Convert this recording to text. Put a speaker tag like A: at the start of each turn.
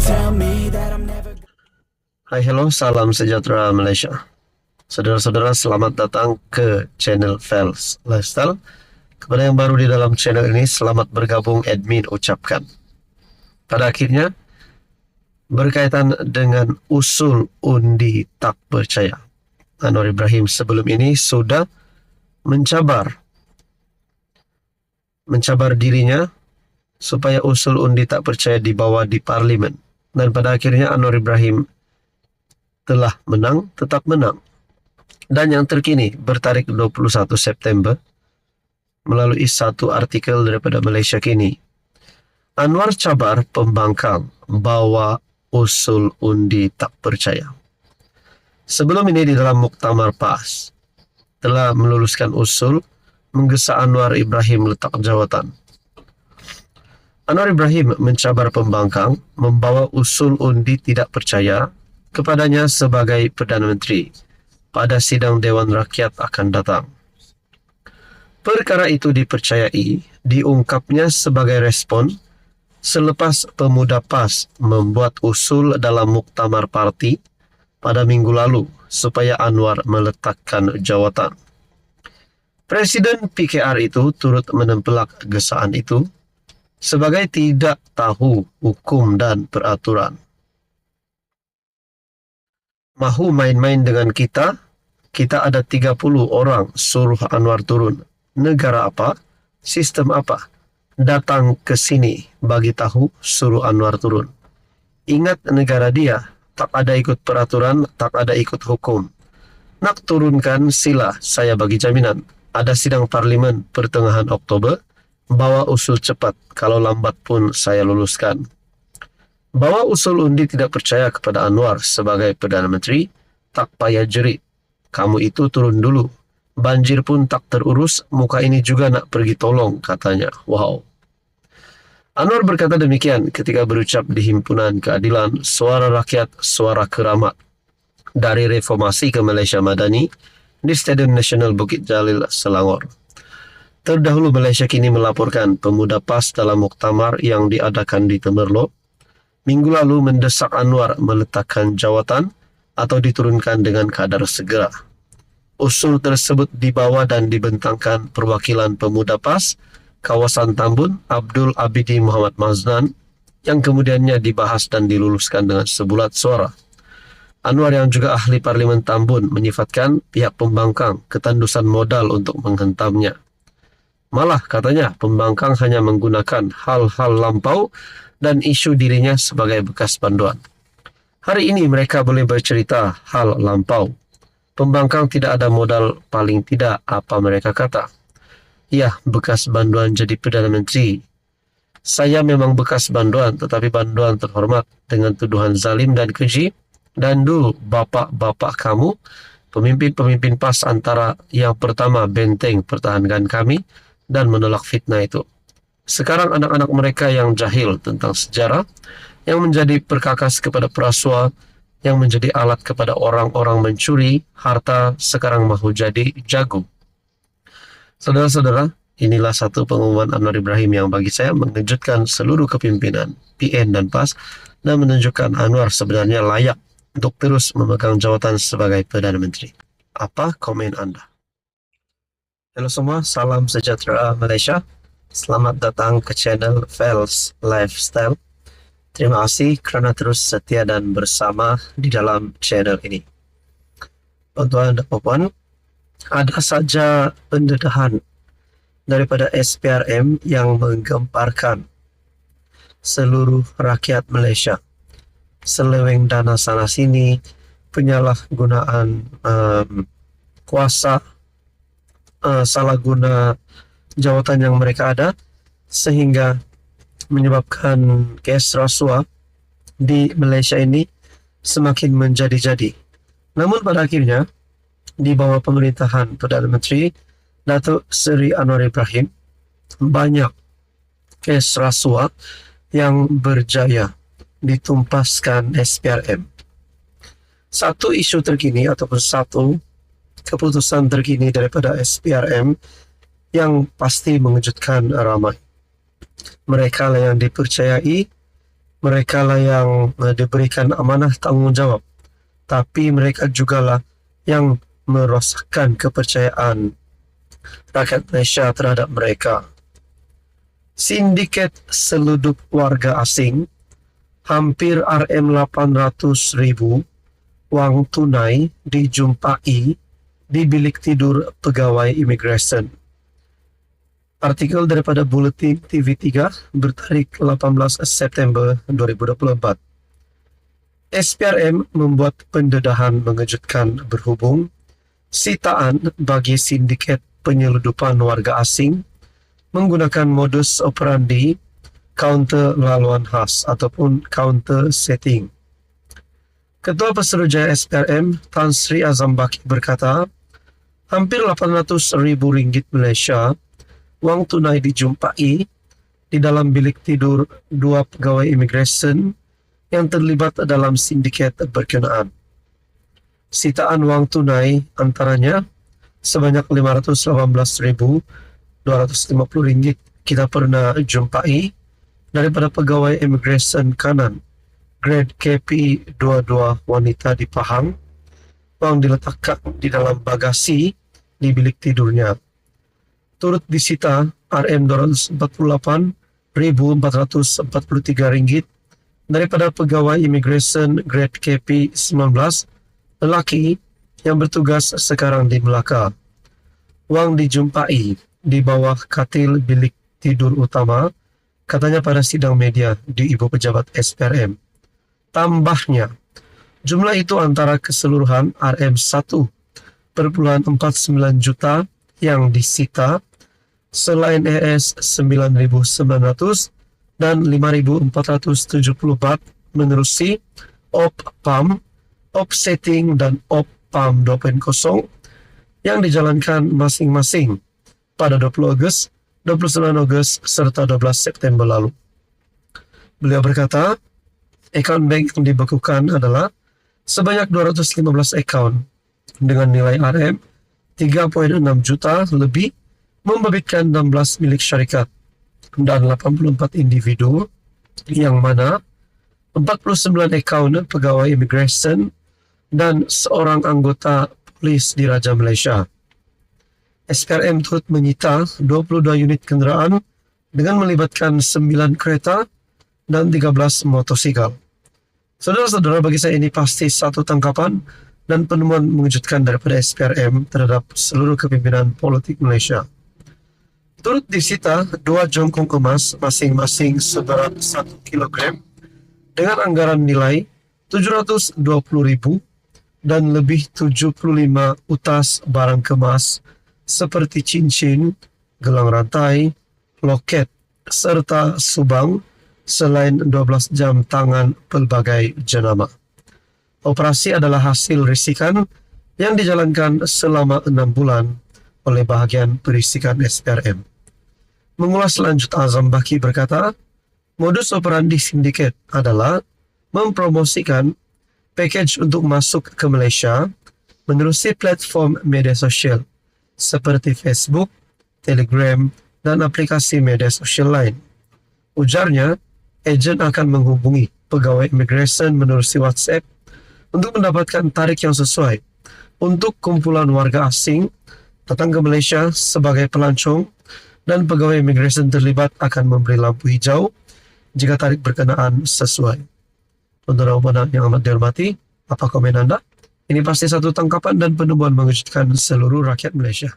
A: tell me that I'm never.
B: Hai, hello, salam sejahtera Malaysia. Saudara-saudara, selamat datang ke channel Fels Lifestyle. Kepada yang baru di dalam channel ini, selamat bergabung admin ucapkan. Pada akhirnya, berkaitan dengan usul undi tak percaya, Anwar Ibrahim sebelum ini sudah mencabar dirinya supaya usul undi tak percaya dibawa di parlimen. Dan pada akhirnya Anwar Ibrahim telah menang, tetap menang. Dan yang terkini bertarikh 21 September melalui satu artikel daripada Malaysia Kini, Anwar cabar pembangkang bawa usul undi tak percaya. Sebelum ini di dalam Muktamar PAS telah meluluskan usul menggesa Anwar Ibrahim letak jawatan. Anwar Ibrahim mencabar pembangkang membawa usul undi tidak percaya kepadanya sebagai Perdana Menteri pada sidang Dewan Rakyat akan datang. Perkara itu dipercayai diungkapnya sebagai respon selepas pemuda PAS membuat usul dalam Muktamar Parti pada minggu lalu supaya Anwar meletakkan jawatan. Presiden PKR itu turut menempelak gesaan itu sebagai tidak tahu hukum dan peraturan. Mahu main-main dengan kita? Kita ada 30 orang suruh Anwar turun. Negara apa? Sistem apa? Datang ke sini, bagi tahu, suruh Anwar turun. Ingat negara dia, tak ada ikut peraturan, tak ada ikut hukum. Nak turunkan sila, saya bagi jaminan. Ada sidang parlimen pertengahan Oktober, bawa usul cepat, kalau lambat pun saya luluskan. Bawa usul undi tidak percaya kepada Anwar sebagai Perdana Menteri, tak payah jerit. Kamu itu turun dulu. Banjir pun tak terurus, muka ini juga nak pergi tolong, katanya. Wow. Anwar berkata demikian ketika berucap di Himpunan Keadilan Suara Rakyat Suara Keramat dari Reformasi ke Malaysia Madani di Stadium Nasional Bukit Jalil, Selangor. Terdahulu Malaysia Kini melaporkan pemuda PAS dalam muktamar yang diadakan di Temerloh minggu lalu mendesak Anwar meletakkan jawatan atau diturunkan dengan kadar segera. Usul tersebut dibawa dan dibentangkan perwakilan pemuda PAS kawasan Tambun Abdul Abidi Muhammad Maznan yang kemudiannya dibahas dan diluluskan dengan sebulat suara. Anwar yang juga ahli Parlimen Tambun menyifatkan pihak pembangkang ketandusan modal untuk menghentamnya. Malah katanya pembangkang hanya menggunakan hal-hal lampau dan isu dirinya sebagai bekas banduan. Hari ini mereka boleh bercerita hal lampau. Pembangkang tidak ada modal, paling tidak apa mereka kata. Ya, bekas banduan jadi Perdana Menteri. Saya memang bekas banduan, tetapi banduan terhormat dengan tuduhan zalim dan keji. Dan dulu bapak-bapak kamu, pemimpin-pemimpin PAS antara yang pertama benteng pertahankan kami dan menolak fitnah itu. Sekarang anak-anak mereka yang jahil tentang sejarah, yang menjadi perkakas kepada perasua, yang menjadi alat kepada orang-orang mencuri harta, sekarang mahu jadi jago. Saudara-saudara, inilah satu pengumuman Anwar Ibrahim yang bagi saya mengejutkan seluruh kepimpinan PN dan PAS dan menunjukkan Anwar sebenarnya layak untuk terus memegang jawatan sebagai Perdana Menteri. Apa komen Anda? Halo semua, salam sejahtera Malaysia. Selamat datang ke channel Fels Lifestyle. Terima kasih kerana terus setia dan bersama di dalam channel ini. Tuan-tuan dan puan, ada saja pendedahan daripada SPRM yang menggemparkan seluruh rakyat Malaysia. Seleweng dana sana sini, penyalahgunaan kuasa, salah guna jawatan yang mereka ada, sehingga menyebabkan kes rasuah di Malaysia ini semakin menjadi-jadi. Namun pada akhirnya, di bawah pemerintahan Perdana Menteri Datuk Seri Anwar Ibrahim, banyak kes rasuah yang berjaya ditumpaskan SPRM. Satu isu terkini ataupun satu keputusan terkini daripada SPRM yang pasti mengejutkan ramai. Mereka yang dipercayai Mereka lah yang diberikan amanah tanggung jawab, tapi mereka jugalah yang merosakkan kepercayaan rakyat Malaysia terhadap mereka. Sindiket seludup warga asing, hampir RM800,000 wang tunai dijumpai di bilik tidur pegawai imigresen. Artikel daripada Buletin TV3 bertarik 18 September 2024. SPRM membuat pendedahan mengejutkan berhubung sitaan bagi sindiket penyeludupan warga asing menggunakan modus operandi counter laluan khas ataupun counter setting. Ketua Pesuruhjaya SPRM Tan Sri Azam Baki berkata, hampir RM800,000 Malaysia wang tunai dijumpai di dalam bilik tidur 2 pegawai imigresen yang terlibat dalam sindiket berkenaan. Sitaan wang tunai antaranya sebanyak RM518,250 kita pernah jumpai daripada pegawai imigresen kanan grade KP22 wanita di Pahang. Wang diletakkan di dalam bagasi di bilik tidurnya. Turut disita RM248,443 daripada pegawai imigresen grade KP19 lelaki yang bertugas sekarang di Melaka. Wang dijumpai di bawah katil bilik tidur utama, katanya pada sidang media di Ibu Pejabat SPRM. Tambahnya, jumlah itu antara keseluruhan RM1,49 juta yang disita, selain ES 9.900 dan 5.470 bat menerusi OP-PAM, OP-Setting dan OP-PAM 2.0 yang dijalankan masing-masing pada 20 Ogos, 29 Ogos serta 12 September lalu. Beliau berkata, akaun bank yang dibekukan adalah sebanyak 215 akaun dengan nilai RM 3.6 juta lebih, membabitkan 16 milik syarikat dan 84 individu, yang mana 49 akaun pegawai imigresen dan seorang anggota polis di Raja Malaysia. SPRM turut menyita 22 unit kenderaan dengan melibatkan 9 kereta dan 13 motosikal. Saudara-saudara, bagi saya ini pasti satu tangkapan dan penemuan mengejutkan daripada SPRM terhadap seluruh kepimpinan politik Malaysia. Turut disita 2 jongkong emas masing-masing seberat 1 kilogram dengan anggaran nilai RM720,000 dan lebih 75 utas barang kemas seperti cincin, gelang rantai, loket, serta subang, selain 12 jam tangan pelbagai jenama. Operasi adalah hasil risikan yang dijalankan selama 6 bulan oleh bahagian perisikan SPRM. Mengulas lanjut, Azam Baki berkata, modus operandi sindiket adalah mempromosikan package untuk masuk ke Malaysia menerusi platform media sosial seperti Facebook, Telegram, dan aplikasi media sosial lain. Ujarnya, ejen akan menghubungi pegawai imigresen menerusi WhatsApp untuk mendapatkan tarikh yang sesuai untuk kumpulan warga asing datang ke Malaysia sebagai pelancong, dan pegawai imigresen terlibat akan memberi lampu hijau jika tarikh berkenaan sesuai. Tuan-tuan yang amat dihormati, apa komen anda? Ini pasti satu tangkapan dan penemuan mengejutkan seluruh rakyat Malaysia.